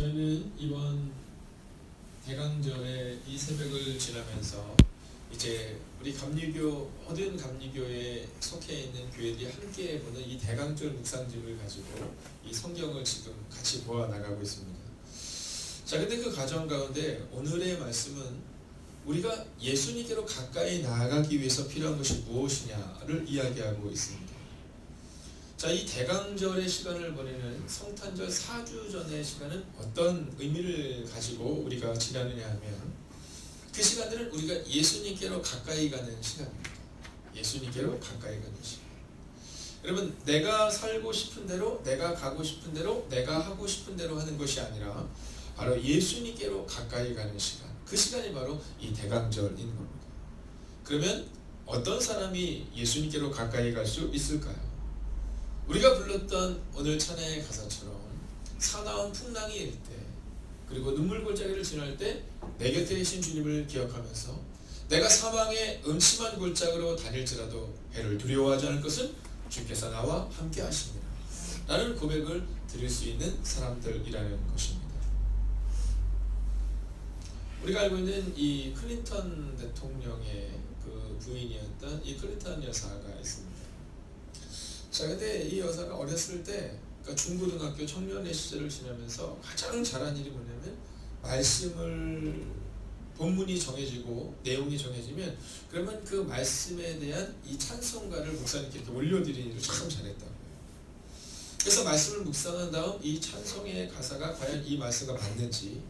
저희는 이번 대강절의 이 새벽을 지나면서 이제 우리 감리교 모든 감리교에 속해 있는 교회들이 함께 보는 이 대강절 묵상집을 가지고 이 성경을 지금 같이 보아 나가고 있습니다. 자, 근데 그 과정 가운데 오늘의 말씀은 우리가 예수님께로 가까이 나아가기 위해서 필요한 것이 무엇이냐를 이야기하고 있습니다. 자, 이 대강절의 시간을 보내는 성탄절 4주 전의 시간은 어떤 의미를 가지고 우리가 지나느냐 하면 그 시간들은 우리가 예수님께로 가까이 가는 시간입니다. 예수님께로 가까이 가는 시간. 여러분, 내가 살고 싶은 대로, 내가 가고 싶은 대로, 내가 하고 싶은 대로 하는 것이 아니라 바로 예수님께로 가까이 가는 시간. 그 시간이 바로 이 대강절인 겁니다. 그러면 어떤 사람이 예수님께로 가까이 갈 수 있을까요? 우리가 불렀던 오늘 찬양의 가사처럼 사나운 풍랑이 일 때, 그리고 눈물 골짜기를 지날 때 내 곁에 계신 주님을 기억하면서 내가 사망의 음침한 골짜기로 다닐지라도 해를 두려워하지 않을 것은 주께서 나와 함께 하십니다 라는 고백을 드릴 수 있는 사람들이라는 것입니다. 우리가 알고 있는 이 클린턴 대통령의 그 부인이었던 이 클린턴 여사가 있습니다. 자, 근데 이 여사가 어렸을 때, 그러니까 중고등학교 청년의 시절을 지나면서 가장 잘한 일이 뭐냐면 말씀을 본문이 정해지고 내용이 정해지면 그러면 그 말씀에 대한 이 찬송가를 목사님께 이렇게 올려드리는 일을 참 잘했다고요. 그래서 말씀을 묵상한 다음 이 찬송의 가사가 과연 이 말씀과 맞는지,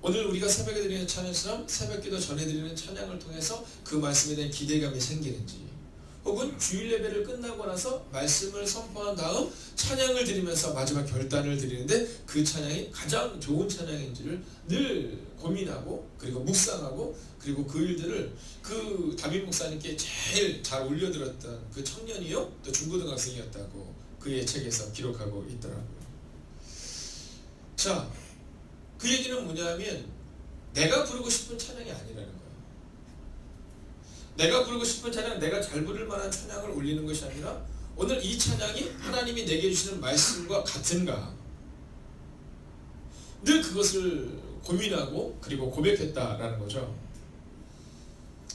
오늘 우리가 새벽에 드리는 찬양처럼 새벽기도 전에 드리는 찬양을 통해서 그 말씀에 대한 기대감이 생기는지, 혹은 주일 예배를 끝나고 나서 말씀을 선포한 다음 찬양을 드리면서 마지막 결단을 드리는데 그 찬양이 가장 좋은 찬양인지를 늘 고민하고 그리고 묵상하고, 그리고 그 일들을 그 담임 목사님께 제일 잘 올려드렸던 그 청년이요 또 중고등학생이었다고 그의 책에서 기록하고 있더라고요. 자, 그 얘기는 뭐냐면 내가 부르고 싶은 찬양이 아니라는 거예요. 내가 부르고 싶은 찬양, 내가 잘 부를 만한 찬양을 올리는 것이 아니라 오늘 이 찬양이 하나님이 내게 주시는 말씀과 같은가, 늘 그것을 고민하고 그리고 고백했다라는 거죠.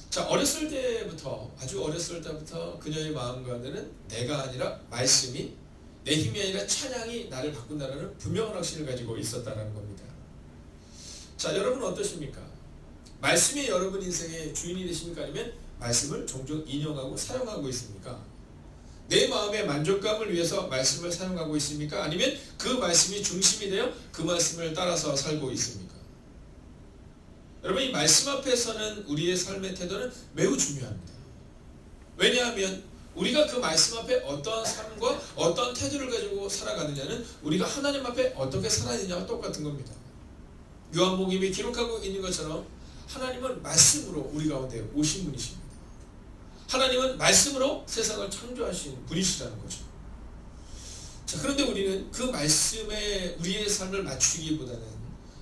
자, 어렸을 때부터, 아주 어렸을 때부터 그녀의 마음 가운데는 내가 아니라 말씀이, 내 힘이 아니라 찬양이 나를 바꾼다는 분명한 확신을 가지고 있었다는 겁니다. 자, 여러분은 어떠십니까? 말씀이 여러분 인생의 주인이 되십니까? 아니면 말씀을 종종 인용하고 사용하고 있습니까? 내 마음의 만족감을 위해서 말씀을 사용하고 있습니까? 아니면 그 말씀이 중심이 되어 그 말씀을 따라서 살고 있습니까? 여러분, 이 말씀 앞에서는 우리의 삶의 태도는 매우 중요합니다. 왜냐하면 우리가 그 말씀 앞에 어떤 삶과 어떤 태도를 가지고 살아가느냐는 우리가 하나님 앞에 어떻게 살아야 되냐와 똑같은 겁니다. 요한복음이 기록하고 있는 것처럼 하나님은 말씀으로 우리 가운데 오신 분이십니다. 하나님은 말씀으로 세상을 창조하신 분이시라는 거죠. 자, 그런데 우리는 그 말씀에 우리의 삶을 맞추기보다는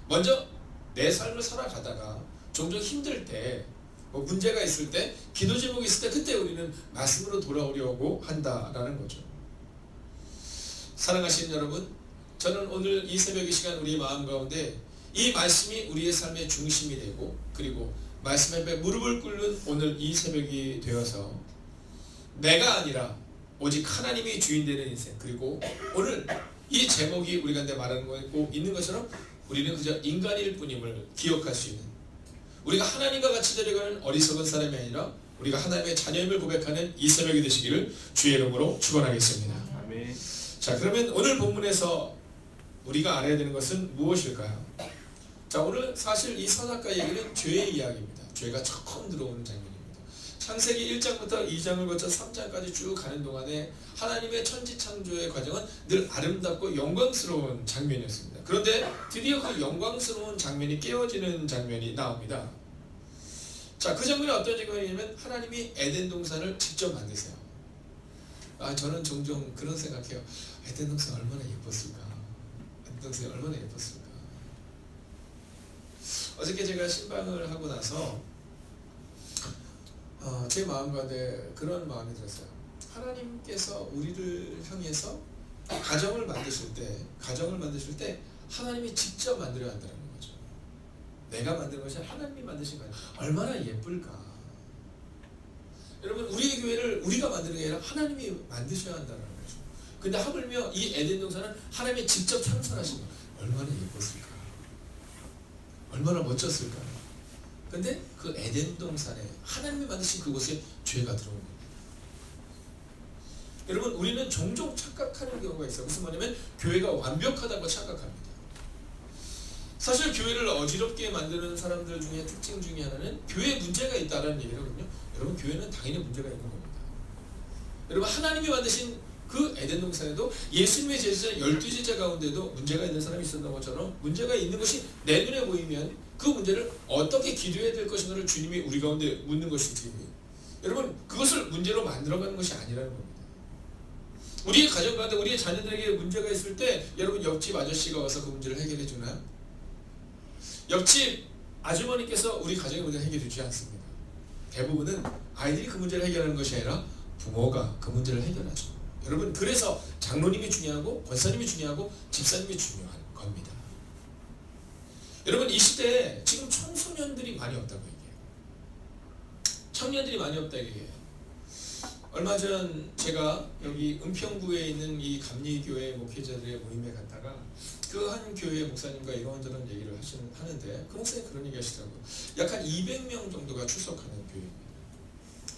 먼저 내 삶을 살아가다가 종종 힘들 때, 뭐 문제가 있을 때, 기도 제목이 있을 때 그때 우리는 말씀으로 돌아오려고 한다라는 거죠. 사랑하시는 여러분, 저는 오늘 이 새벽의 시간 우리 마음 가운데 이 말씀이 우리의 삶의 중심이 되고, 그리고 말씀 앞에 무릎을 꿇는 오늘 이 새벽이 되어서 내가 아니라 오직 하나님이 주인 되는 인생, 그리고 오늘 이 제목이 우리 가운데 말하고 있는 것처럼 우리는 그저 인간일 뿐임을 기억할 수 있는, 우리가 하나님과 같이 되려가는 어리석은 사람이 아니라 우리가 하나님의 자녀임을 고백하는 이 새벽이 되시기를 주의 이름으로 축원하겠습니다. 아멘. 자, 그러면 오늘 본문에서 우리가 알아야 되는 것은 무엇일까요? 자, 오늘 사실 이 선악과 얘기는 죄의 이야기입니다. 죄가 처음 들어오는 장면입니다. 창세기 1장부터 2장을 거쳐 3장까지 쭉 가는 동안에 하나님의 천지 창조의 과정은 늘 아름답고 영광스러운 장면이었습니다. 그런데 드디어 그 영광스러운 장면이 깨어지는 장면이 나옵니다. 자, 그 장면이 어떤 장면이냐면 하나님이 에덴 동산을 직접 만드세요. 저는 종종 그런 생각해요. 에덴 동산 얼마나 예뻤을까? 에덴 동산이 얼마나 예뻤을까? 어저께 제가 신방을 하고 나서 제 마음 가운데 그런 마음이 들었어요. 하나님께서 우리를 향해서 가정을 만드실 때 하나님이 직접 만들어야 한다는 거죠. 내가 만든 것이 하나님이 만드신 거예요. 얼마나 예쁠까. 여러분, 우리의 교회를 우리가 만드는 게 아니라 하나님이 만드셔야 한다는 거죠. 근데 하물며 이 에덴 동산은 하나님이 직접 창설하신 거예요. 얼마나 예뻤을까. 얼마나 멋졌을까. 근데 그 에덴 동산에 하나님이 만드신 그곳에 죄가 들어온 거예요. 여러분, 우리는 종종 착각하는 경우가 있어요. 무슨 말이냐면 교회가 완벽하다고 착각합니다. 사실 교회를 어지럽게 만드는 사람들 중에 특징 중에 하나는 교회에 문제가 있다는 얘기거든요. 여러분, 교회는 당연히 문제가 있는 겁니다. 여러분, 하나님이 만드신 그 에덴 동산에도 예수님의 제자 12제자 가운데도 문제가 있는 사람이 있었던 것처럼 문제가 있는 것이 내 눈에 보이면 그 문제를 어떻게 기도해야 될 것인가를 주님이 우리 가운데 묻는 것이지, 여러분, 그것을 문제로 만들어가는 것이 아니라는 겁니다. 우리의 가정 가운데 우리의 자녀들에게 문제가 있을 때 여러분, 옆집 아저씨가 와서 그 문제를 해결해 주나요? 옆집 아주머니께서 우리 가정의 문제를 해결해 주지 않습니다. 대부분은 아이들이 그 문제를 해결하는 것이 아니라 부모가 그 문제를 해결하죠. 여러분, 그래서 장로님이 중요하고 권사님이 중요하고 집사님이 중요한 겁니다. 여러분, 이 시대에 지금 청소년들이 많이 없다고 얘기해요. 청년들이 많이 없다고 얘기해요. 얼마 전 제가 여기 은평구에 있는 이 감리교회 목회자들의 모임에 갔다가 그 한 교회 목사님과 이런저런 얘기를 하는데 그 목사님 그런 얘기 하시더라고요. 약 한 200명 정도가 출석하는 교회입니다.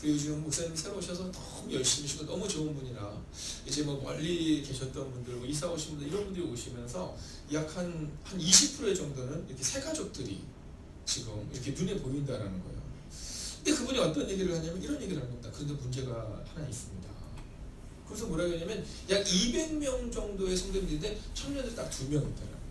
그리고 지금 목사님 새로 오셔서 너무 열심히시고 너무 좋은 분이라 이제 뭐 멀리 계셨던 분들, 뭐 이사 오신 분들, 이런 분들이 오시면서 약 한 20% 정도는 이렇게 새 가족들이 지금 이렇게 눈에 보인다라는 거예요. 근데 그분이 어떤 얘기를 하냐면 이런 얘기를 하는 겁니다. 그런데 문제가 하나 있습니다. 그래서 뭐라고 하냐면 약 200명 정도의 성도들인데 청년들이 딱 2명 있다는 거예요.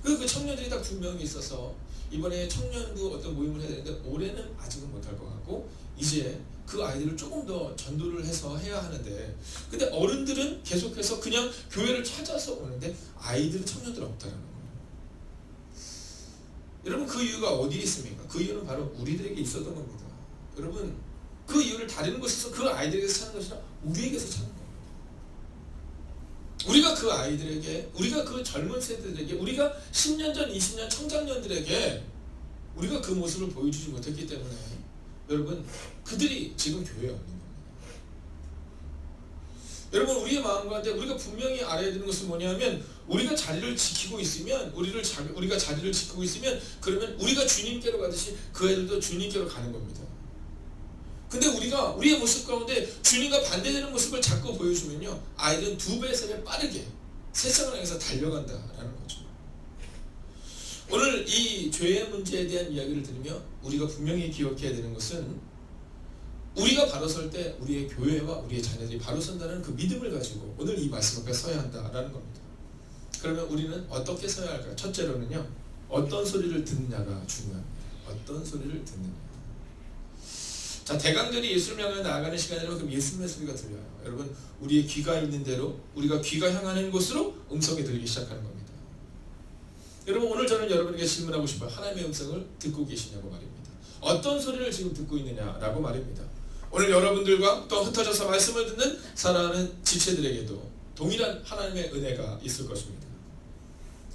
그 청년들이 딱 2명이 있어서 이번에 청년부 어떤 모임을 해야 되는데 올해는 아직은 못할 것 같고 이제 그 아이들을 조금 더 전도를 해서 해야 하는데, 근데 어른들은 계속해서 그냥 교회를 찾아서 오는데 아이들은 청년들 없다는 거예요. 여러분, 그 이유가 어디에 있습니까? 그 이유는 바로 우리들에게 있었던 겁니다. 여러분, 그 이유를 다른 곳에서 그 아이들에게서 찾는 것이 아니라 우리에게서 찾는 겁니다. 우리가 그 아이들에게, 우리가 그 젊은 세대들에게, 우리가 10년 전, 20년 청장년들에게 우리가 그 모습을 보여주지 못했기 때문에 여러분, 그들이 지금 교회에 없는 겁니다. 여러분, 우리의 마음 가운데 우리가 분명히 알아야 되는 것은 뭐냐면 우리가 자리를 지키고 있으면, 우리가 자리를 지키고 있으면 그러면 우리가 주님께로 가듯이 그 애들도 주님께로 가는 겁니다. 근데 우리가 우리의 모습 가운데 주님과 반대되는 모습을 자꾸 보여주면요, 아이들은 2배, 3배 빠르게 세상을 향해서 달려간다라는 거죠. 오늘 이 죄의 문제에 대한 이야기를 들으며 우리가 분명히 기억해야 되는 것은 우리가 바로 설 때 우리의 교회와 우리의 자녀들이 바로 선다는 그 믿음을 가지고 오늘 이 말씀 앞에 서야 한다라는 겁니다. 그러면 우리는 어떻게 서야 할까요? 첫째로는요, 어떤 소리를 듣느냐가 중요합니다. 어떤 소리를 듣느냐. 자, 대강절이 예수를 향해 나아가는 시간이라면 그럼 예수님의 소리가 들려요. 여러분, 우리의 귀가 있는 대로 우리가 귀가 향하는 곳으로 음성이 들리기 시작하는 겁니다. 여러분, 오늘 저는 여러분에게 질문하고 싶어요. 하나님의 음성을 듣고 계시냐고 말입니다. 어떤 소리를 지금 듣고 있느냐라고 말입니다. 오늘 여러분들과 또 흩어져서 말씀을 듣는 사랑하는 지체들에게도 동일한 하나님의 은혜가 있을 것입니다.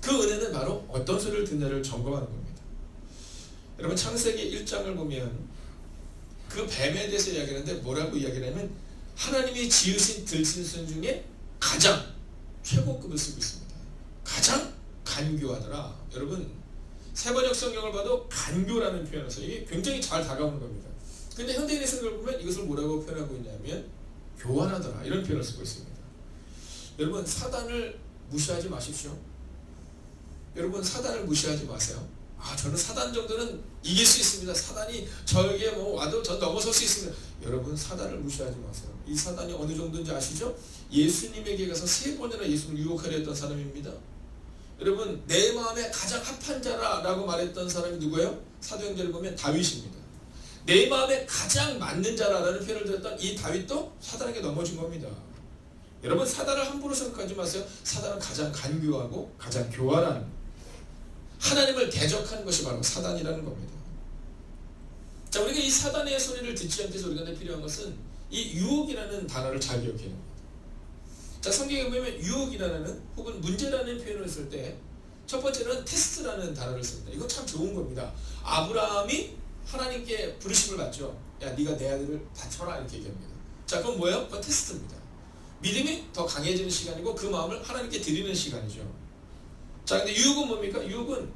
그 은혜는 바로 어떤 소리를 듣느냐를 점검하는 겁니다. 여러분, 창세기 1장을 보면 그 뱀에 대해서 이야기하는데 뭐라고 이야기하냐면 하나님이 지으신 들짐승 중에 가장 최고급을 쓰고 있습니다. 가장 간교하더라. 여러분, 세번역 성경을 봐도 간교라는 표현을 써요. 이게 굉장히 잘 다가오는 겁니다. 근데 현대인의 성경을 보면 이것을 뭐라고 표현하고 있냐면 교활하더라, 이런 표현을 쓰고 있습니다. 여러분, 사단을 무시하지 마십시오. 여러분, 사단을 무시하지 마세요. 저는 사단 정도는 이길 수 있습니다. 사단이 저에게 와도 전 넘어설 수 있습니다. 여러분, 사단을 무시하지 마세요. 이 사단이 어느 정도인지 아시죠? 예수님에게 가서 3번이나 예수를 유혹하려 했던 사람입니다. 여러분, 내 마음에 가장 합한 자라라고 말했던 사람이 누구예요? 사도행전을 보면 다윗입니다. 내 마음에 가장 맞는 자라라는 표현을 들었던 이 다윗도 사단에게 넘어진 겁니다. 여러분, 사단을 함부로 생각하지 마세요. 사단은 가장 간교하고 가장 교활한, 하나님을 대적하는 것이 바로 사단이라는 겁니다. 자, 우리가 이 사단의 소리를 듣지 않기 위해서 우리가 필요한 것은 이 유혹이라는 단어를 잘 기억해야 합니다. 자, 성경에 보면 유혹이라는 혹은 문제라는 표현을 쓸 때 첫 번째는 테스트라는 단어를 씁니다. 이거 참 좋은 겁니다. 아브라함이 하나님께 부르심을 받죠. 야, 네가 내 아들을 바쳐라 이렇게 얘기합니다. 자, 그건 뭐예요? 그건 테스트입니다. 믿음이 더 강해지는 시간이고 그 마음을 하나님께 드리는 시간이죠. 자, 근데 유혹은 뭡니까? 유혹은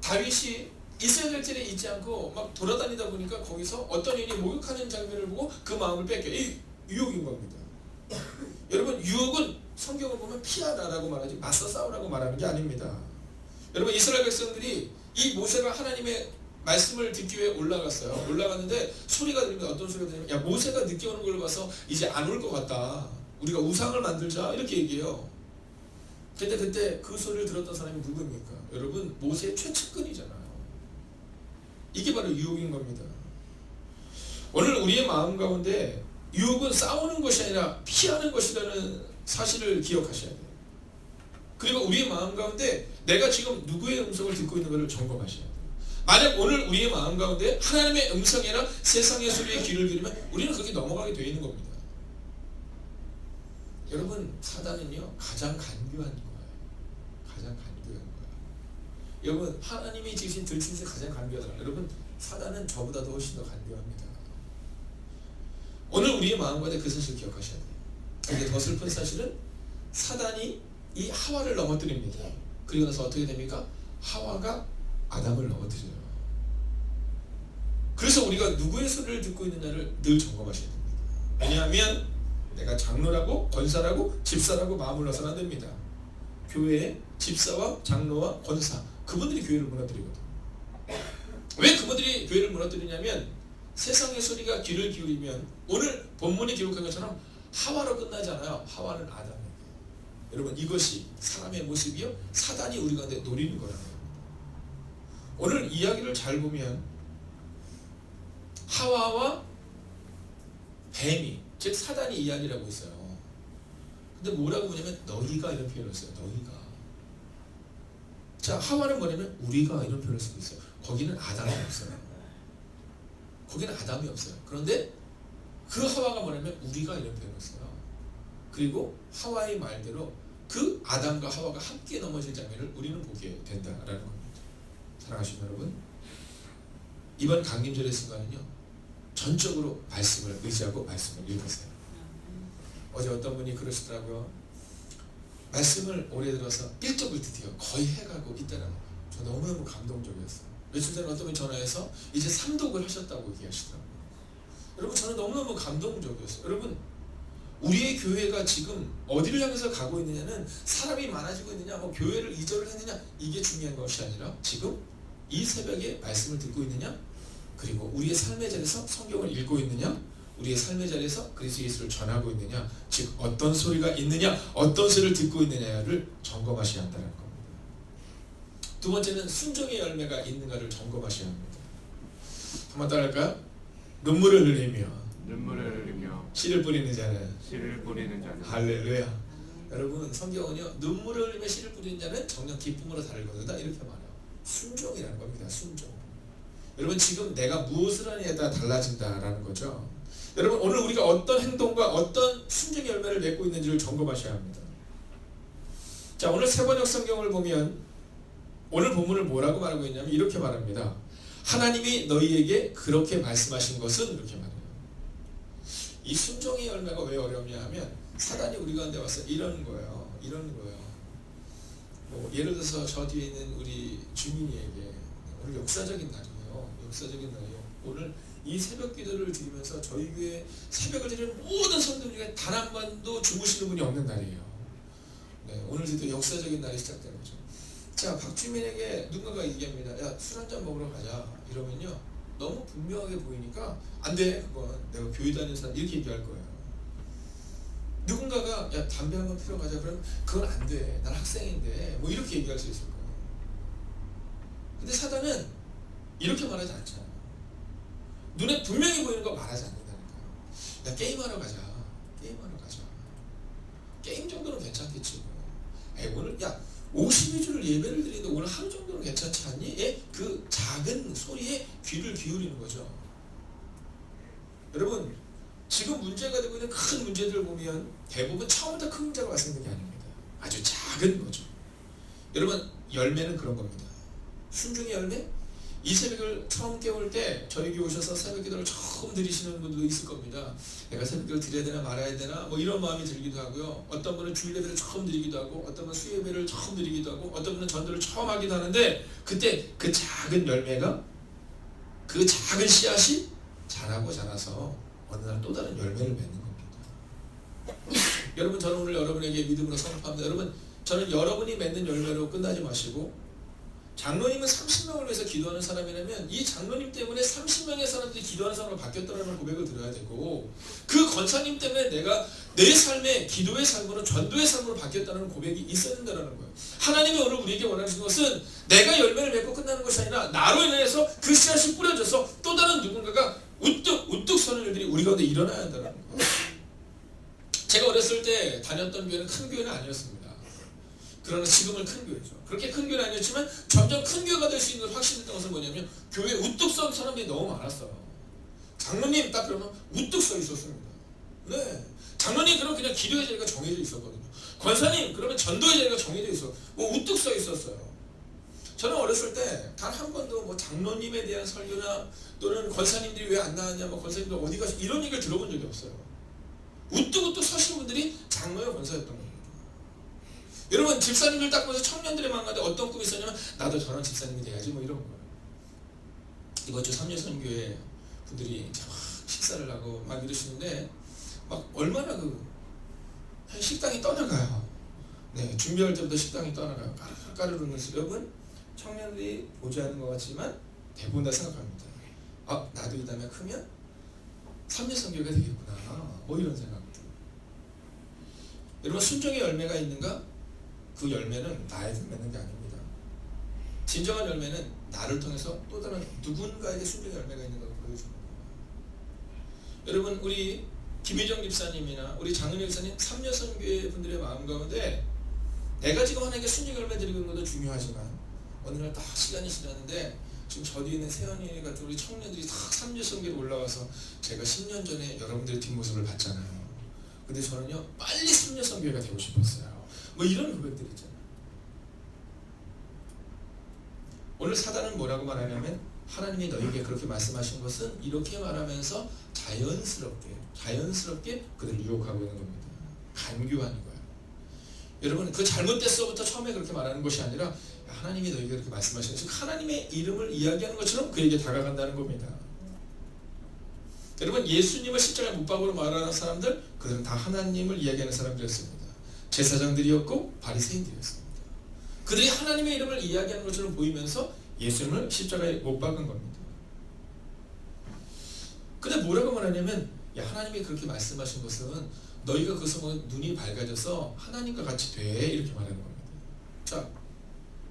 다윗이 있어야 될 자리에 있지 않고 막 돌아다니다 보니까 거기서 어떤 인이 목욕하는 장면을 보고 그 마음을 뺏겨. 이 유혹인 겁니다. 여러분, 유혹은 성경을 보면 피하라라고 말하지 맞서 싸우라고 말하는 게 아닙니다. 여러분, 이스라엘 백성들이 이 모세가 하나님의 말씀을 듣기 위해 올라갔어요. 올라갔는데 소리가 들리면 어떤 소리가 들리면 야, 모세가 늦게 오는 걸 봐서 이제 안 올 것 같다. 우리가 우상을 만들자 이렇게 얘기해요. 근데 그때 그 소리를 들었던 사람이 누구입니까? 여러분, 모세의 최측근이잖아요. 이게 바로 유혹인 겁니다. 오늘 우리의 마음 가운데 유혹은 싸우는 것이 아니라 피하는 것이라는 사실을 기억하셔야 돼요. 그리고 우리의 마음 가운데 내가 지금 누구의 음성을 듣고 있는 것을 점검하셔야 돼요. 만약 오늘 우리의 마음 가운데 하나님의 음성이 아니라 세상의 소리에 귀를 기울이면 우리는 그렇게 넘어가게 되어 있는 겁니다. 여러분, 사단은요 가장 간교한 거예요. 가장 간교한 거예요. 여러분, 하나님이 지으신 들짐승 가장 간교하더라. 여러분, 사단은 저보다도 훨씬 더 간교합니다. 오늘 우리의 마음 가운데 그 사실을 기억하셔야 돼요. 근데 더 슬픈 사실은 사단이 이 하와를 넘어뜨립니다. 그리고 나서 어떻게 됩니까? 하와가 아담을 넘어뜨려요. 그래서 우리가 누구의 소리를 듣고 있느냐를 늘 점검하셔야 됩니다. 왜냐하면 내가 장로라고 권사라고 집사라고 마음을 놔서는 안 됩니다. 교회의 집사와 장로와 권사, 그분들이 교회를 무너뜨리거든. 왜 그분들이 교회를 무너뜨리냐면 세상의 소리가 귀를 기울이면 오늘 본문이 기록한 것처럼 하와로 끝나지 않아요. 하와는 아담에게. 여러분, 이것이 사람의 모습이요 사단이 우리 가운데 노리는 거라는 겁니다. 오늘 이야기를 잘 보면 하와와 뱀이, 즉 사단이 이야기를 하고 있어요. 근데 뭐라고 보냐면 너희가 이런 표현을 써요. 너희가. 자, 하와는 뭐냐면 우리가 이런 표현을 쓰고 있어요. 거기는 아담이 없어요. 거기는 아담이 없어요. 그런데 그 하와가 뭐냐면 우리가 이런 표현을 써요. 그리고 하와의 말대로 그 아담과 하와가 함께 넘어질 장면을 우리는 보게 된다라는 겁니다. 사랑하시는 여러분, 이번 강림절의 순간은요 전적으로 말씀을 의지하고 말씀을 읽으세요. 어제 어떤 분이 그러시더라고요. 말씀을 올해 들어서 1독을 드디어 거의 해가고 있다는 거. 저 너무너무 감동적이었어요. 며칠 전에 어떤 분이 전화해서 이제 3독을 하셨다고 얘기하시더라고요. 여러분, 저는 너무너무 감동적이었어요. 여러분, 우리의 교회가 지금 어디를 향해서 가고 있느냐는 사람이 많아지고 있느냐, 뭐 교회를 이전을 했느냐, 이게 중요한 것이 아니라 지금 이 새벽에 말씀을 듣고 있느냐, 그리고 우리의 삶의 자리에서 성경을 읽고 있느냐, 우리의 삶의 자리에서 그리스도 예수를 전하고 있느냐, 즉 어떤 소리가 있느냐, 어떤 소리를 듣고 있느냐를 점검하셔야 한다는 겁니다. 두 번째는 순종의 열매가 있는가를 점검하셔야 합니다. 한번 따라할까요? 눈물을 흘리며 씨를 뿌리는 자는 할렐루야. 여러분, 성경은요 눈물을 흘리며 씨를 뿌리는 자는 정녕 기쁨으로 달을 거다 이렇게 말해요. 순종이라는 겁니다. 순종. 여러분, 지금 내가 무엇을 하느냐에 따라 달라진다라는 거죠. 여러분, 오늘 우리가 어떤 행동과 어떤 순종의 열매를 맺고 있는지를 점검하셔야 합니다. 자, 오늘 세번역 성경을 보면 오늘 본문을 뭐라고 말하고 있냐면 이렇게 말합니다. 하나님이 너희에게 그렇게 말씀하신 것은 이렇게 말해요. 이 순종의 열매가 왜 어렵냐 하면 사단이 우리 가운데 와서 이러는 거예요. 뭐 예를 들어서 저 뒤에 있는 우리 주민이에게 오늘 역사적인 날이에요. 오늘 이 새벽 기도를 드리면서 저희 교회 새벽을 드리는 모든 성도들 중에 단 한 번도 주무시는 분이 없는 날이에요. 네, 오늘 또 역사적인 날이 시작되는 거죠. 자, 박주민에게 누군가가 얘기합니다. 야, 술 한잔 먹으러 가자. 이러면요 너무 분명하게 보이니까 안 돼. 그건 내가 교회 다니는 사람 이렇게 얘기할 거예요. 누군가가 야, 담배 한번 피러 가자. 그러면 그건 안 돼. 난 학생인데. 뭐 이렇게 얘기할 수 있을 거예요. 근데 사단은 이렇게 말하지 않잖아요. 눈에 분명히 보이는 거 말하지 않는다니까요. 야, 게임하러 가자. 게임 정도는 괜찮겠지. 오늘 야 52주를 예배를 드리는데 오늘 하루 정도는 괜찮지 않니? 그 작은 소리에 귀를 기울이는 거죠. 여러분, 지금 문제가 되고 있는 큰 문제들을 보면 대부분 처음부터 큰 문제가 발생된 게 아닙니다. 아주 작은 거죠. 여러분, 열매는 그런 겁니다. 순종의 열매? 이 새벽을 처음 깨울 때 저희 교회 오셔서 새벽 기도를 처음 드리시는 분들도 있을 겁니다. 내가 새벽 기도를 드려야 되나 말아야 되나 뭐 이런 마음이 들기도 하고요. 어떤 분은 주일 예배를 처음 드리기도 하고, 어떤 분은 수요 예배를 처음 드리기도 하고, 어떤 분은 전도를 처음 하기도 하는데, 그때 그 작은 열매가, 그 작은 씨앗이 자라고 자라서 어느 날 또 다른 열매를 맺는 겁니다. 여러분, 저는 오늘 여러분에게 믿음으로 선포합니다. 여러분, 저는 여러분이 맺는 열매로 끝나지 마시고, 장로님은 30명을 위해서 기도하는 사람이라면 이 장로님 때문에 30명의 사람들이 기도하는 사람으로 바뀌었다는 고백을 드려야 되고, 그 권사님 때문에 내가 내 삶의 기도의 삶으로, 전도의 삶으로 바뀌었다는 고백이 있어야 된다는 거예요. 하나님이 오늘 우리에게 원하시는 것은 내가 열매를 맺고 끝나는 것이 아니라 나로 인해서 그 씨앗이 뿌려져서 또 다른 누군가가 우뚝 서는 일들이 우리 가운데 일어나야 한다는 거예요. 제가 어렸을 때 다녔던 교회는 큰 교회는 아니었습니다. 그러나 지금은 큰 교회죠. 그렇게 큰 교회는 아니었지만 점점 큰 교회가 될 수 있는 걸 확신했던 것은 뭐냐면, 교회에 우뚝 선 사람들이 너무 많았어요. 장로님 딱 그러면 우뚝 서 있었습니다. 네. 장로님 그러면 그냥 기도의 자리가 정해져 있었거든요. 권사님 그러면 전도의 자리가 정해져 있어. 뭐 우뚝 서 있었어요. 저는 어렸을 때 단 한 번도 뭐 장로님에 대한 설교나 또는 권사님들이 왜 안 나왔냐, 뭐 권사님들 어디 가시, 이런 얘기를 들어본 적이 없어요. 우뚝 서신 분들이 장로와 권사였던 거예요. 여러분, 집사님들 딱 보면서 청년들의 마음가운데 어떤 꿈이 있었냐면, 나도 저런 집사님이 돼야지 뭐 이런 거예요. 이번 주 삼려선교회 분들이 이제 막 식사를 하고 막 이러시는데, 막 얼마나 식당이 떠나가요. 네, 준비할 때부터 식당이 떠나가요. 까르르면서. 여러분, 청년들이 보좌하는 것 같지만 대부분 다 생각합니다. 아, 나도 이 다음에 크면 삼려선교회가 되겠구나, 뭐 이런 생각들. 여러분, 순종의 열매가 있는가? 그 열매는 나에게 맺는 게 아닙니다. 진정한 열매는 나를 통해서 또 다른 누군가에게 순종의 열매가 있는 걸 보여주는 거예요. 여러분, 우리 김희정 집사님이나 우리 장은혜 집사님, 삼려선교회 분들의 마음 가운데 내가 지금 하나님께 순종의 열매 드리고 있는 것도 중요하지만, 어느 날 딱 시간이 지났는데 지금 저 뒤에 있는 세연이 같은 우리 청년들이 다 삼려선교회로 올라와서, 제가 10년 전에 여러분들의 뒷모습을 봤잖아요. 근데 저는요, 빨리 삼려선교회가 되고 싶었어요. 뭐 이런 고백들이 있잖아요. 오늘 사단은 뭐라고 말하냐면, 하나님이 너에게 그렇게 말씀하신 것은 이렇게 말하면서 자연스럽게 그들을 유혹하고 있는 겁니다. 간교하는 거예요. 여러분, 그 잘못됐어부터 처음에 그렇게 말하는 것이 아니라, 하나님이 너에게 그렇게 말씀하신 것은 하나님의 이름을 이야기하는 것처럼 그에게 다가간다는 겁니다. 여러분, 예수님을 십자가에 못 박으로 말하는 사람들, 그들은 다 하나님을 이야기하는 사람들이었습니다. 제사장들이었고 바리새인들이었습니다. 그들이 하나님의 이름을 이야기하는 것처럼 보이면서 예수님을 십자가에 못 박은 겁니다. 근데 뭐라고 말하냐면, 하나님이 그렇게 말씀하신 것은 너희가 그것을 보면 눈이 밝아져서 하나님과 같이 돼, 이렇게 말하는 겁니다. 자,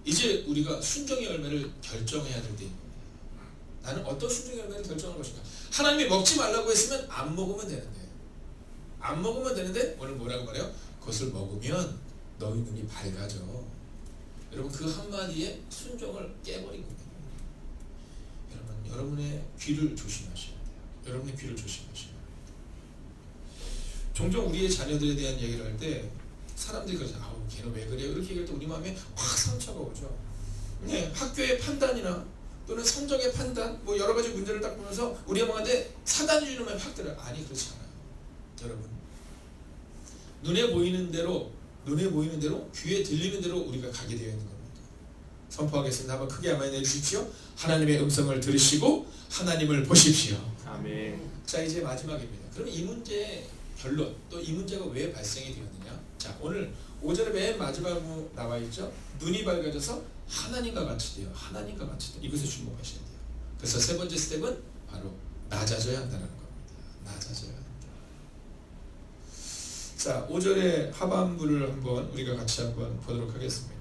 이제 우리가 순종의 열매를 결정해야 될 때입니다. 나는 어떤 순종의 열매를 결정할 것인가? 하나님이 먹지 말라고 했으면 안 먹으면 되는데 오늘 뭐라고 말해요? 그것을 먹으면 너희 눈이 밝아져. 여러분, 그 한마디에 순종을 깨버린 겁니다. 여러분, 여러분의 귀를 조심하셔야 돼요. 여러분의 귀를 조심하셔야 돼요. 종종 우리의 자녀들에 대한 얘기를 할 때 사람들이 그러죠. 아우, 걔는 왜 그래요? 이렇게 얘기할 때 우리 마음에 확 상처가 오죠. 네, 학교의 판단이나 또는 성적의 판단, 뭐 여러 가지 문제를 딱 보면서 우리가 뭐한테 사단이 주는 말이 확 들어요. 아니, 그렇지 않아요. 여러분, 눈에 보이는 대로, 귀에 들리는 대로 우리가 가게 되어 있는 겁니다. 선포하겠습니다. 한번 크게 한번 내주십시오. 하나님의 음성을 들으시고 하나님을 보십시오. 아멘. 자, 이제 마지막입니다. 그럼 이 문제의 결론, 또 이 문제가 왜 발생이 되었느냐? 자, 오늘 5절에 맨 마지막으로 나와 있죠. 눈이 밝아져서 하나님과 같이 돼요. 하나님과 같이 돼요. 이것에 주목하셔야 돼요. 그래서 세 번째 스텝은 바로 낮아져야 한다는 겁니다. 낮아져야 한다. 자, 5절의 하반부를 한번 우리가 같이 한번 보도록 하겠습니다.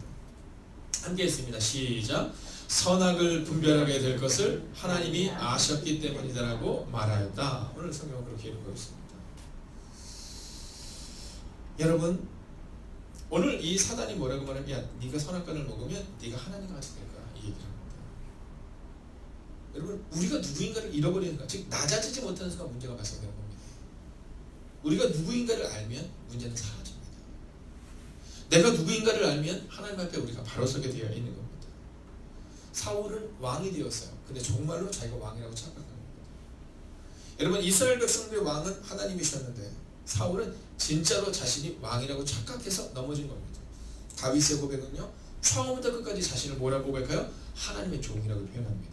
함께 했습니다. 시작. 선악을 분별하게 될 것을 하나님이 아셨기 때문이다라고 말하였다. 오늘 성경은 그렇게 읽고 있습니다. 여러분, 오늘 이 사단이 뭐라고 말하면, 야, 네가 선악과를 먹으면 네가 하나님과 같이 될 거야, 이 얘기를 합니다. 여러분, 우리가 누구인가를 잃어버리는 것, 즉 낮아지지 못하는 순간 문제가 발생되는 겁니다. 우리가 누구인가를 알면 문제는 사라집니다. 내가 누구인가를 알면 하나님 앞에 우리가 바로 서게 되어 있는 겁니다. 사울은 왕이 되었어요. 근데 정말로 자기가 왕이라고 착각한 겁니다. 여러분, 이스라엘 백성들의 왕은 하나님이셨는데 사울은 진짜로 자신이 왕이라고 착각해서 넘어진 겁니다. 다윗의 고백은요, 처음부터 끝까지 자신을 뭐라고 고백해요? 하나님의 종이라고 표현합니다.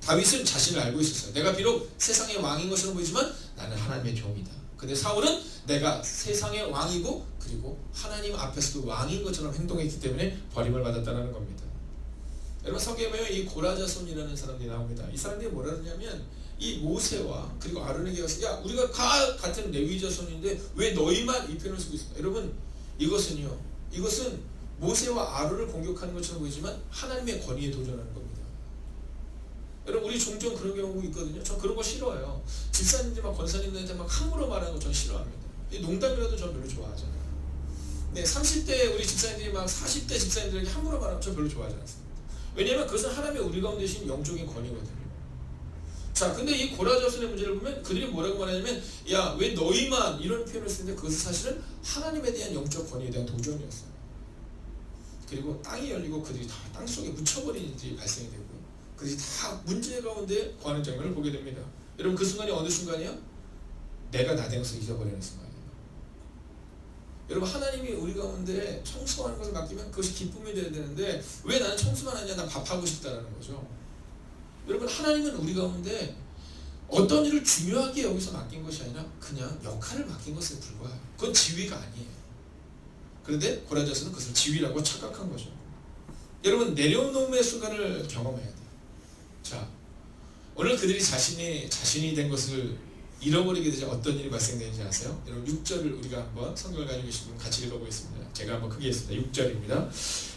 다윗은 자신을 알고 있었어요. 내가 비록 세상의 왕인 것처럼 보이지만 나는 하나님의 종이다. 근데 사울은 내가 세상의 왕이고 그리고 하나님 앞에서도 왕인 것처럼 행동했기 때문에 버림을 받았다는 겁니다. 여러분, 성경에 보면 이 고라자손이라는 사람들이 나옵니다. 이 사람들이 뭐라 그러냐면 이 모세와 그리고 아론에게 와서 야, 우리가 같은 레위 자손인데 왜 너희만 이 표현을 쓰고 있습니까? 여러분, 이것은 모세와 아론을 공격하는 것처럼 보이지만 하나님의 권위에 도전하는 겁니다. 여러분, 우리 종종 그런 경우 있거든요. 저 그런 거 싫어요. 집사님들 막 권사님들한테 막 함부로 말하는 거 전 싫어합니다. 농담이라도 전 별로 좋아하잖아요. 네, 30대 우리 집사님들이 막 40대 집사님들에게 함부로 말하는 거 전 별로 좋아하지 않습니다. 왜냐하면 그것은 하나님의 우리 가운데 계신 영적인 권위거든요. 자, 근데 이 고라자손의 문제를 보면 그들이 뭐라고 말하냐면 야, 왜 너희만 이런 표현을 쓰는데 그것은 사실은 하나님에 대한 영적 권위에 대한 도전이었어요. 그리고 땅이 열리고 그들이 다 땅속에 묻혀버리는 일이 발생이 되고요. 그들이 다 문제 가운데 거하는 장면을 보게 됩니다. 여러분, 그 순간이 어느 순간이요? 내가 나 된 것을 잊어버리는 순간이에요. 여러분, 하나님이 우리 가운데 청소하는 것을 맡기면 그것이 기쁨이 되어야 되는데 왜 나는 청소만 하냐, 나 밥하고 싶다라는 거죠. 여러분, 하나님은 우리 가운데 어떤 일을 중요하게 여기서 맡긴 것이 아니라 그냥 역할을 맡긴 것에 불과해요. 그건 지위가 아니에요. 그런데 고라자손은 그것을 지위라고 착각한 거죠. 여러분, 내려놓음의 순간을 경험해야 돼요. 자, 오늘 그들이 자신이 된 것을 잃어버리게 되자 어떤 일이 발생되는지 아세요? 여러분, 6절을 우리가 한번 성경을 가지고 계신 분 같이 읽어보겠습니다. 제가 한번 크게 했습니다. 6절입니다.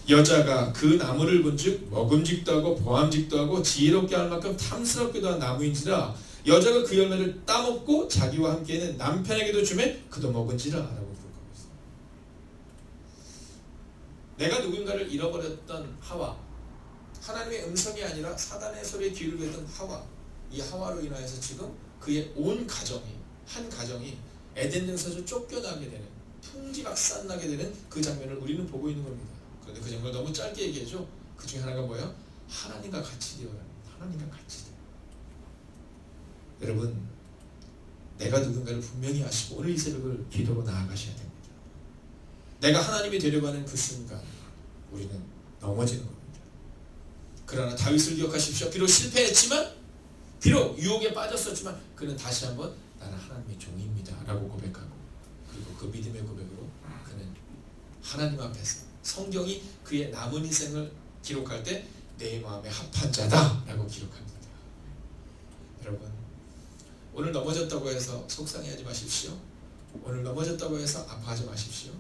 여자가 그 나무를 본즉 먹음직도 하고 보암직도 하고 지혜롭게 할 만큼 탐스럽기도 한 나무인지라 여자가 그 열매를 따먹고 자기와 함께는 남편에게도 주매 그도 먹은지라 라고 부르고 있어요. 내가 누군가를 잃어버렸던 하와, 하나님의 음성이 아니라 사단의 소리에 귀를 기울였던 하와, 이 하와로 인하여서 지금 그의 온 가정이, 한 가정이 에덴 동산에서 쫓겨나게 되는, 풍지박산나게 되는 그 장면을 우리는 보고 있는 겁니다. 그런데 그 장면을 너무 짧게 얘기해죠. 그 중에 하나가 뭐예요? 하나님과 같이 되어라. 하나님과 같이 되어. 여러분, 내가 누군가를 분명히 아시고 오늘 이 새벽을 기도로 나아가셔야 됩니다. 내가 하나님이 되려고 하는 그 순간 우리는 넘어지는 겁니다. 그러나 다윗을 기억하십시오. 비록 실패했지만, 비록 유혹에 빠졌었지만 그는 다시 한번 나는 하나님의 종입니다 라고 고백하고, 그리고 그 믿음의 고백으로 그는 하나님 앞에서 성경이 그의 남은 인생을 기록할 때 내 마음에 합한 자다 라고 기록합니다. 여러분, 오늘 넘어졌다고 해서 속상해하지 마십시오. 오늘 넘어졌다고 해서 아파하지 마십시오.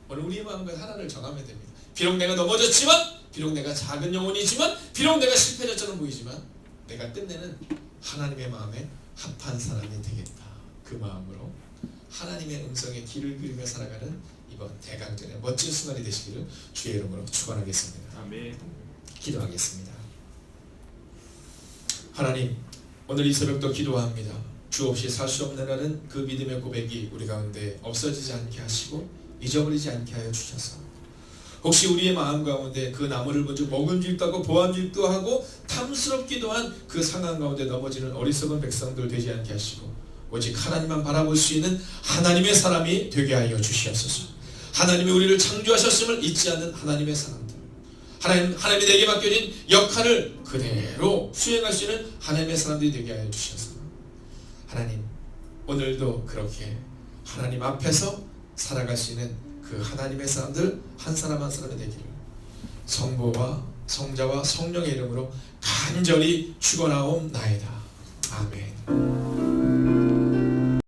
오늘 우리의 마음과 하나를 정하면 됩니다. 비록 내가 넘어졌지만, 비록 내가 작은 영혼이지만, 비록 내가 실패자처럼 보이지만 내가 끝내는 하나님의 마음에 합한 사람이 되겠다. 그 마음으로 하나님의 음성에 귀를 기울이며 살아가는 이번 대강전의 멋진 순간이 되시기를 주의 이름으로 축원하겠습니다. 아멘. 기도하겠습니다. 하나님, 오늘 이 새벽도 기도합니다. 주 없이 살 수 없는 나는 그 믿음의 고백이 우리 가운데 없어지지 않게 하시고 잊어버리지 않게 하여 주셔서 혹시 우리의 마음 가운데 그 나무를 본즉 먹음직도 하고 보암직도 하고 탐스럽기도 한 그 상황 가운데 넘어지는 어리석은 백성들 되지 않게 하시고 오직 하나님만 바라볼 수 있는 하나님의 사람이 되게 하여 주시옵소서. 하나님이 우리를 창조하셨음을 잊지 않는 하나님의 사람들, 하나님이 내게 맡겨진 역할을 그대로 수행할 수 있는 하나님의 사람들이 되게 하여 주셔서 하나님, 오늘도 그렇게 하나님 앞에서 살아갈 수 있는 그 하나님의 사람들 한 사람 한 사람이 되기를 성부와 성자와 성령의 이름으로 간절히 축원하옵나이다. 아멘.